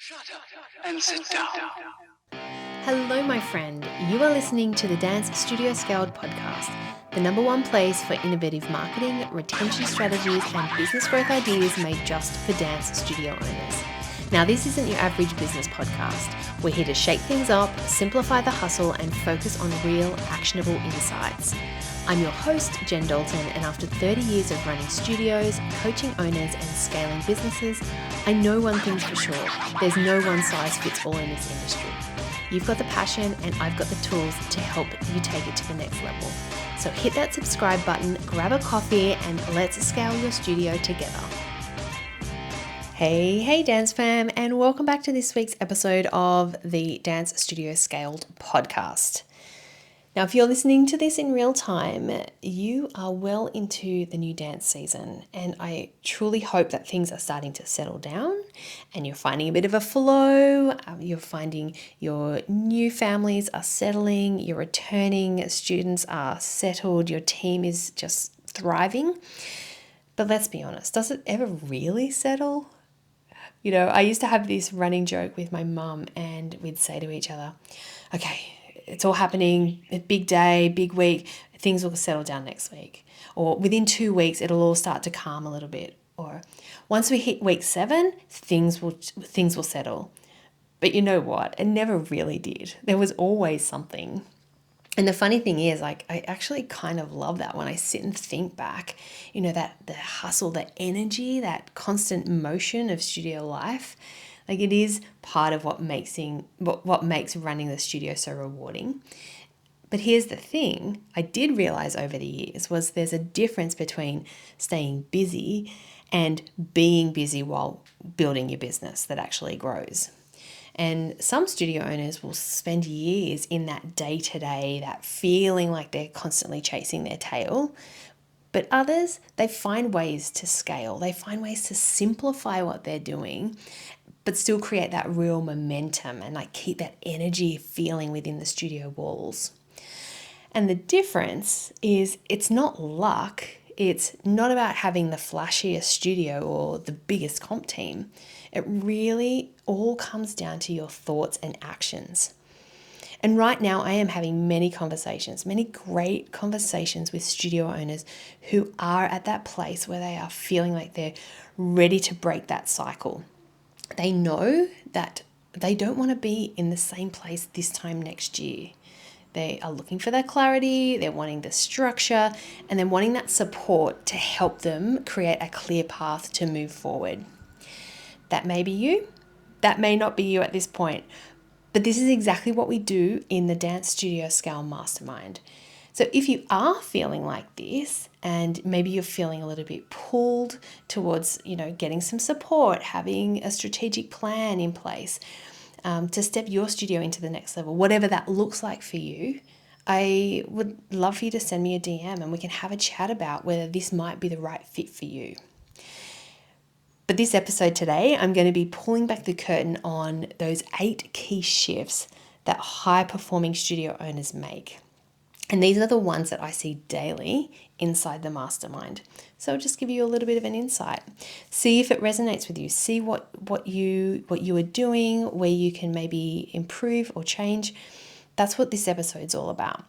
Shut up and sit down. Hello, my friend. You are listening to the Dance Studio Scaled podcast, the number one place for innovative marketing, retention strategies, and business growth ideas made just for dance studio owners. Now, this isn't your average business podcast. We're here to shake things up, simplify the hustle, and focus on real, actionable insights. I'm your host, Jen Dalton, and after 30 years of running studios, coaching owners, and scaling businesses, I know one thing's for sure. There's no one size fits all in this industry. You've got the passion and I've got the tools to help you take it to the next level. So hit that subscribe button, grab a coffee, and let's scale your studio together. Hey Dance Fam, and welcome back to this week's episode of the Dance Studio Scaled podcast. Now, if you're listening to this in real time, you are well into the new dance season, and I truly hope that things are starting to settle down and you're finding a bit of a flow. You're finding your new families are settling, your returning students are settled, your team is just thriving. But let's be honest, does it ever really settle? You know, I used to have this running joke with my mum, and we'd say to each other, okay, it's all happening, a big day, big week, things will settle down next week. Or within 2 weeks, it'll all start to calm a little bit. Or once we hit week 7, things will settle. But you know what? It never really did. There was always something. And the funny thing is, I actually kind of love that when I sit and think back, that the hustle, the energy, that constant motion of studio life. It is part of what makes running the studio so rewarding. But here's the thing I did realize over the years was there's a difference between staying busy and being busy while building your business that actually grows. And some studio owners will spend years in that day-to-day, that feeling like they're constantly chasing their tail. But others, they find ways to scale. They find ways to simplify what they're doing, but still create that real momentum and keep that energy feeling within the studio walls. And the difference is it's not luck. It's not about having the flashiest studio or the biggest comp team. It really all comes down to your thoughts and actions. And right now I am having many great conversations with studio owners who are at that place where they are feeling like they're ready to break that cycle. They know that they don't want to be in the same place this time next year. They are looking for that clarity, they're wanting the structure, and they're wanting that support to help them create a clear path to move forward. That may be you, that may not be you at this point, but this is exactly what we do in the Dance Studio Scale Mastermind. So if you are feeling like this, and maybe you're feeling a little bit pulled towards, getting some support, having a strategic plan in place to step your studio into the next level, whatever that looks like for you, I would love for you to send me a DM and we can have a chat about whether this might be the right fit for you. But this episode today, I'm going to be pulling back the curtain on those 8 key shifts that high-performing studio owners make. And these are the ones that I see daily inside the mastermind. So I'll just give you a little bit of an insight. See if it resonates with you. See what you are doing, where you can maybe improve or change. That's what this episode's all about.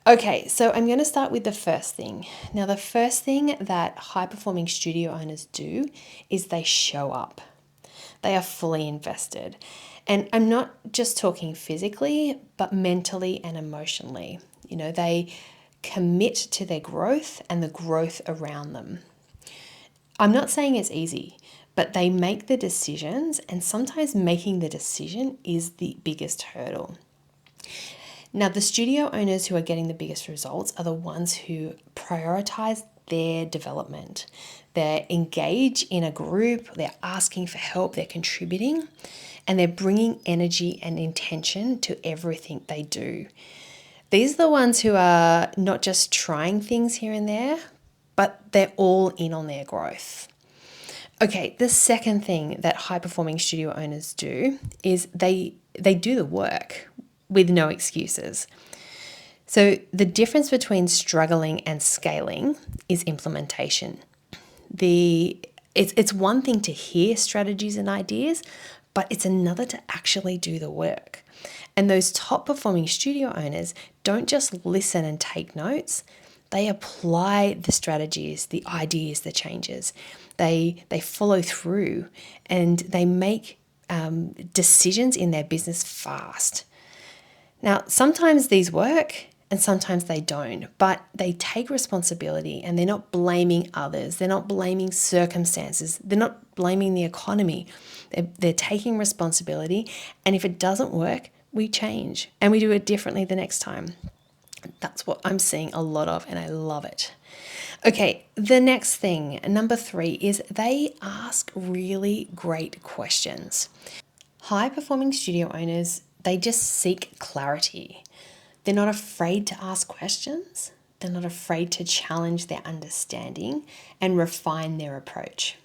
Okay, so I'm going to start with the first thing. Now, the first thing that high-performing studio owners do is they show up. They are fully invested. And I'm not just talking physically, but mentally and emotionally. They commit to their growth and the growth around them. I'm not saying it's easy, but they make the decisions, and sometimes making the decision is the biggest hurdle. Now, the studio owners who are getting the biggest results are the ones who prioritize their development. They're engaged in a group, they're asking for help, they're contributing, and they're bringing energy and intention to everything they do. These are the ones who are not just trying things here and there, but they're all in on their growth. Okay, the second thing that high-performing studio owners do is they do the work with no excuses. So the difference between struggling and scaling is implementation. It's one thing to hear strategies and ideas, but it's another to actually do the work. And those top performing studio owners don't just listen and take notes. They apply the strategies, the ideas, the changes. They follow through, and they make decisions in their business fast. Now, sometimes these work and sometimes they don't, but they take responsibility and they're not blaming others. They're not blaming circumstances. They're not blaming the economy. They're taking responsibility. And if it doesn't work, we change and we do it differently the next time. That's what I'm seeing a lot of, and I love it. Okay, the next thing, number 3, is they ask really great questions. High performing studio owners, they just seek clarity. They're not afraid to ask questions. They're not afraid to challenge their understanding and refine their approach.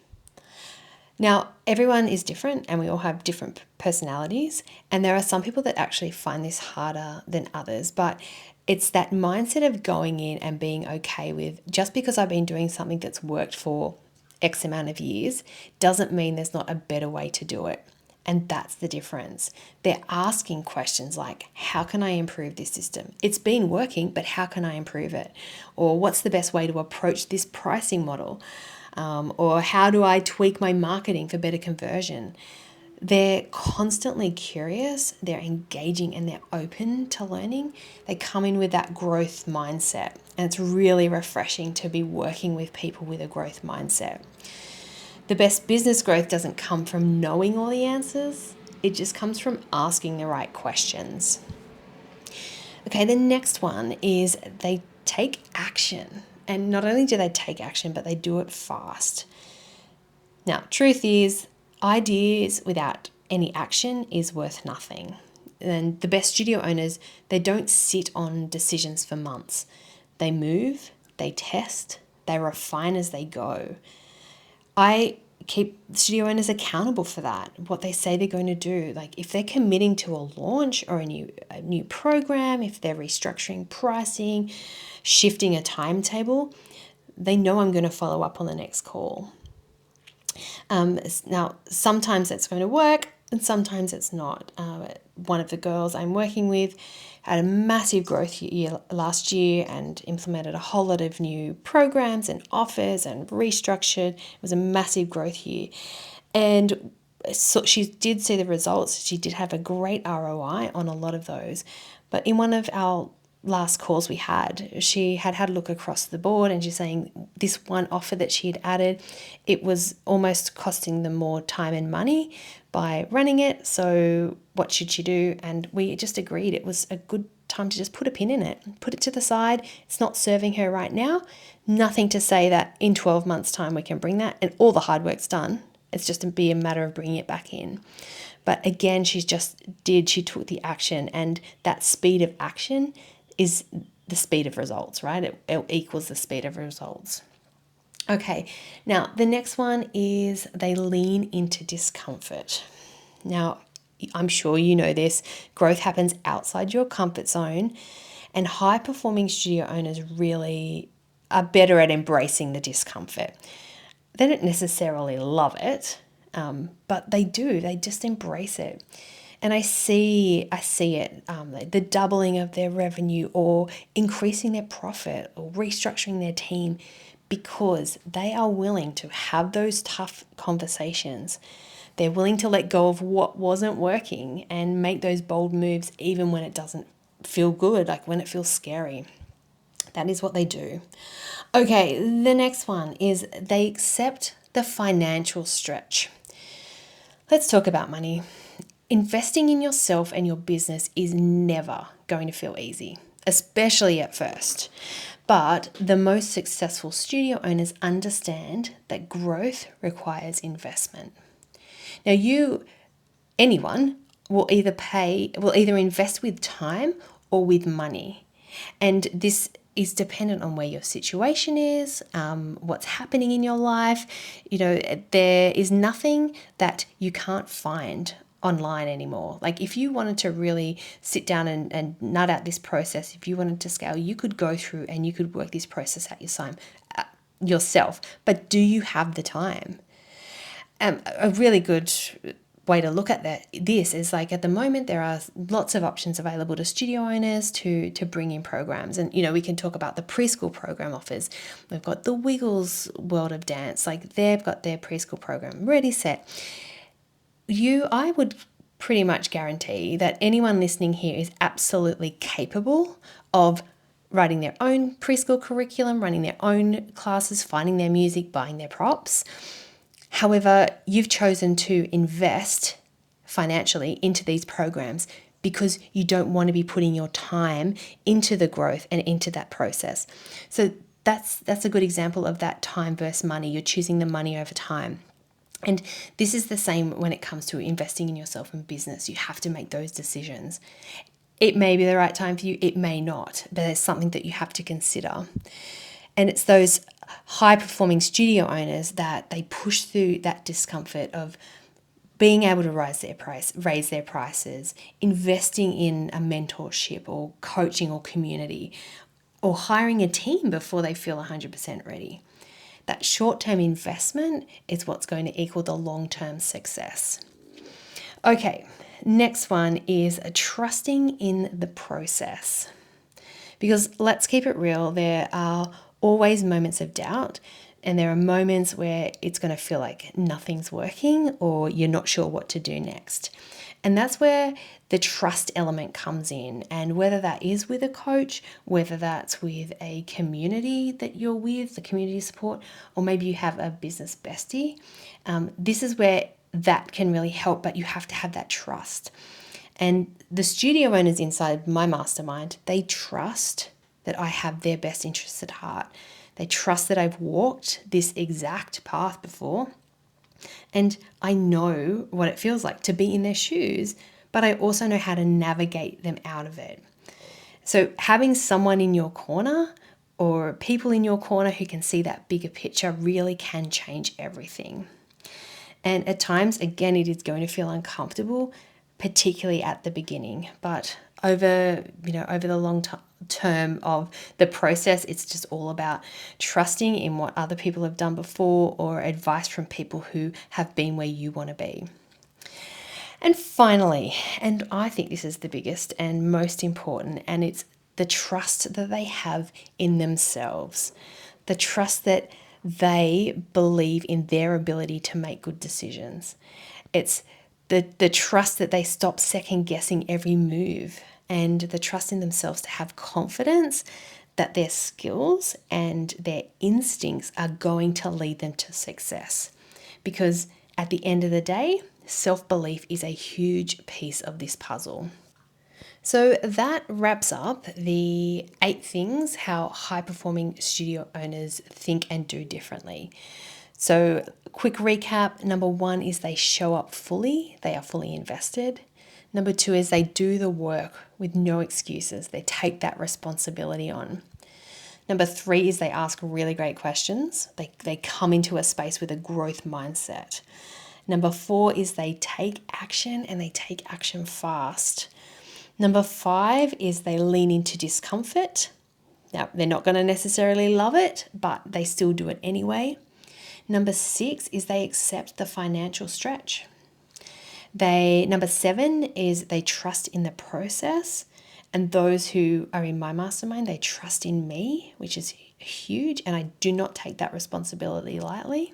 Now, everyone is different and we all have different personalities, and there are some people that actually find this harder than others, but it's that mindset of going in and being okay with, just because I've been doing something that's worked for X amount of years doesn't mean there's not a better way to do it. And that's the difference. They're asking questions like, how can I improve this system? It's been working, but how can I improve it? Or what's the best way to approach this pricing model? Or how do I tweak my marketing for better conversion? They're constantly curious, they're engaging, and they're open to learning. They come in with that growth mindset, and it's really refreshing to be working with people with a growth mindset. The best business growth doesn't come from knowing all the answers. It just comes from asking the right questions. Okay, the next one is they take action. And not only do they take action, but they do it fast. Now, truth is, ideas without any action is worth nothing. And the best studio owners, they don't sit on decisions for months. They move, they test, they refine as they go. I keep studio owners accountable for that, what they say they're going to do. Like if they're committing to a launch or a new program, if they're restructuring pricing, shifting a timetable, they know I'm going to follow up on the next call. Now, sometimes it's going to work and sometimes it's not. One of the girls I'm working with had a massive growth year last year and implemented a whole lot of new programs and offers and restructured. It was a massive growth year. And so she did see the results. She did have a great ROI on a lot of those. But in one of our last calls we had, she had had a look across the board and she's saying this one offer that she had added, it was almost costing them more time and money by running it. So what should she do? And we just agreed it was a good time to just put a pin in it, put it to the side. It's not serving her right now. Nothing to say that in 12 months time we can bring that and all the hard work's done. It's just to be a matter of bringing it back in. But again, she took the action, and that speed of action is the speed of results, right? It equals the speed of results. Okay, now the next one is they lean into discomfort. Now, I'm sure you know this, growth happens outside your comfort zone, and high-performing studio owners really are better at embracing the discomfort. They don't necessarily love it, but they do. They just embrace it. And I see it, the doubling of their revenue or increasing their profit or restructuring their team because they are willing to have those tough conversations. They're willing to let go of what wasn't working and make those bold moves even when it doesn't feel good, like when it feels scary. That is what they do. Okay, the next one is they accept the financial stretch. Let's talk about money. Investing in yourself and your business is never going to feel easy, especially at first. But the most successful studio owners understand that growth requires investment. Now, anyone will either invest with time or with money. And this is dependent on where your situation is, what's happening in your life. There is nothing that you can't find online anymore. Like if you wanted to really sit down and nut out this process, if you wanted to scale, you could go through and you could work this process out yourself. But do you have the time? A really good way to look at this is like, at the moment there are lots of options available to studio owners to bring in programs. And we can talk about the preschool program offers. We've got the Wiggles World of Dance, like they've got their preschool program ready, set. I would pretty much guarantee that anyone listening here is absolutely capable of writing their own preschool curriculum, running their own classes, finding their music, buying their props. However, you've chosen to invest financially into these programs because you don't want to be putting your time into the growth and into that process. So that's a good example of that time versus money. You're choosing the money over time. And this is the same when it comes to investing in yourself and business. You have to make those decisions. It may be the right time for you, it may not, but it's something that you have to consider. And it's those high-performing studio owners that they push through that discomfort of being able to raise their prices, investing in a mentorship or coaching or community, or hiring a team before they feel 100% ready. That short-term investment is what's going to equal the long-term success. Okay, next one is trusting in the process. Because let's keep it real, there are always moments of doubt, and there are moments where it's going to feel like nothing's working or you're not sure what to do next. And that's where the trust element comes in. And whether that is with a coach, whether that's with a community that you're with, the community support, or maybe you have a business bestie, this is where that can really help, but you have to have that trust. And the studio owners inside my mastermind, they trust that I have their best interests at heart. They trust that I've walked this exact path before, and I know what it feels like to be in their shoes, but I also know how to navigate them out of it. So having someone in your corner or people in your corner who can see that bigger picture really can change everything. And at times, again, it is going to feel uncomfortable, particularly at the beginning, but over the long term of the process, it's just all about trusting in what other people have done before or advice from people who have been where you want to be. And finally, and I think this is the biggest and most important, and it's the trust that they have in themselves, the trust that they believe in their ability to make good decisions. It's the trust that they stop second guessing every move, and the trust in themselves to have confidence that their skills and their instincts are going to lead them to success. Because at the end of the day, self-belief is a huge piece of this puzzle. So that wraps up the 8 things how high-performing studio owners think and do differently. So quick recap, number 1 is they show up fully, they are fully invested. Number 2 is they do the work with no excuses, they take that responsibility on. Number 3 is they ask really great questions, they come into a space with a growth mindset. Number 4 is they take action, and they take action fast. Number 5 is they lean into discomfort. Now, they're not going to necessarily love it, but they still do it anyway. Number 6 is they accept the financial stretch. Number 7 is they trust in the process. And those who are in my mastermind, they trust in me, which is huge. And I do not take that responsibility lightly.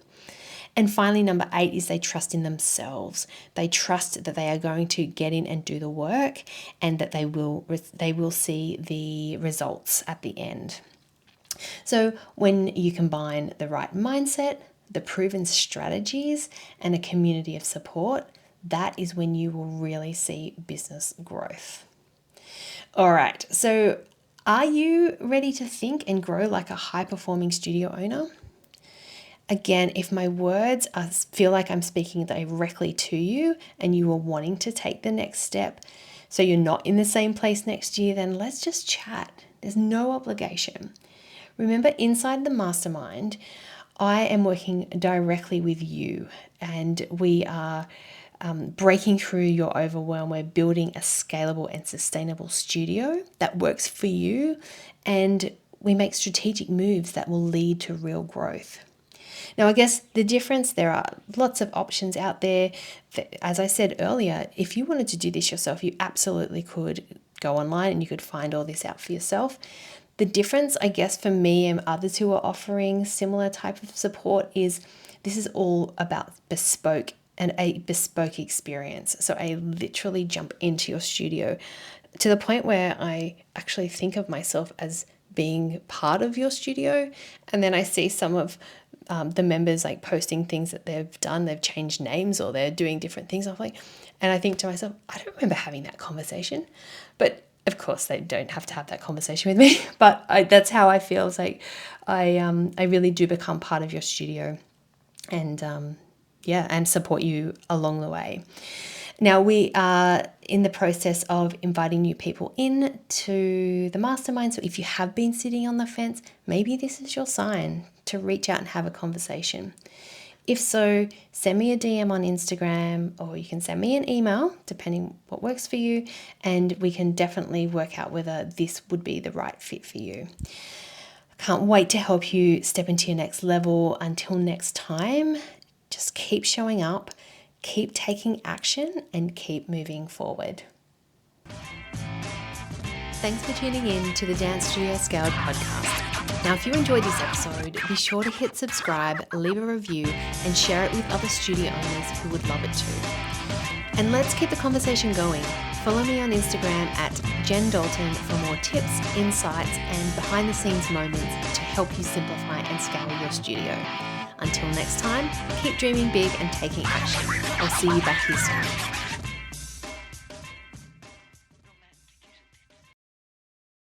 And finally, number 8 is they trust in themselves. They trust that they are going to get in and do the work, and that they will see the results at the end. So when you combine the right mindset, the proven strategies, and a community of support, that is when you will really see business growth. All right, so are you ready to think and grow like a high-performing studio owner? Again, if my words feel like I'm speaking directly to you and you are wanting to take the next step, so you're not in the same place next year, then let's just chat. There's no obligation. Remember, inside the mastermind, I am working directly with you, and we are breaking through your overwhelm. We're building a scalable and sustainable studio that works for you, and we make strategic moves that will lead to real growth. Now, I guess the difference, there are lots of options out there. As I said earlier, if you wanted to do this yourself, you absolutely could go online and you could find all this out for yourself. The difference, I guess, for me and others who are offering similar type of support is this is all about bespoke and a bespoke experience. So I literally jump into your studio to the point where I actually think of myself as being part of your studio. And then I see some of the members like posting things that they've done, they've changed names or they're doing different things. And I think to myself, I don't remember having that conversation. But of course, they don't have to have that conversation with me. But that's how I feel. It's like I really do become part of your studio, and and support you along the way. Now, we are in the process of inviting new people in to the mastermind. So if you have been sitting on the fence, maybe this is your sign to reach out and have a conversation. If so, send me a DM on Instagram, or you can send me an email, depending what works for you, and we can definitely work out whether this would be the right fit for you. Can't wait to help you step into your next level. Until next time, just keep showing up, keep taking action, and keep moving forward. Thanks for tuning in to the Dance Studio Scaled podcast. Now, if you enjoyed this episode, be sure to hit subscribe, leave a review, and share it with other studio owners who would love it too. And let's keep the conversation going. Follow me on Instagram at Jen Dalton for more tips, insights, and behind-the-scenes moments to help you simplify and scale your studio. Until next time, keep dreaming big and taking action. I'll see you back here soon.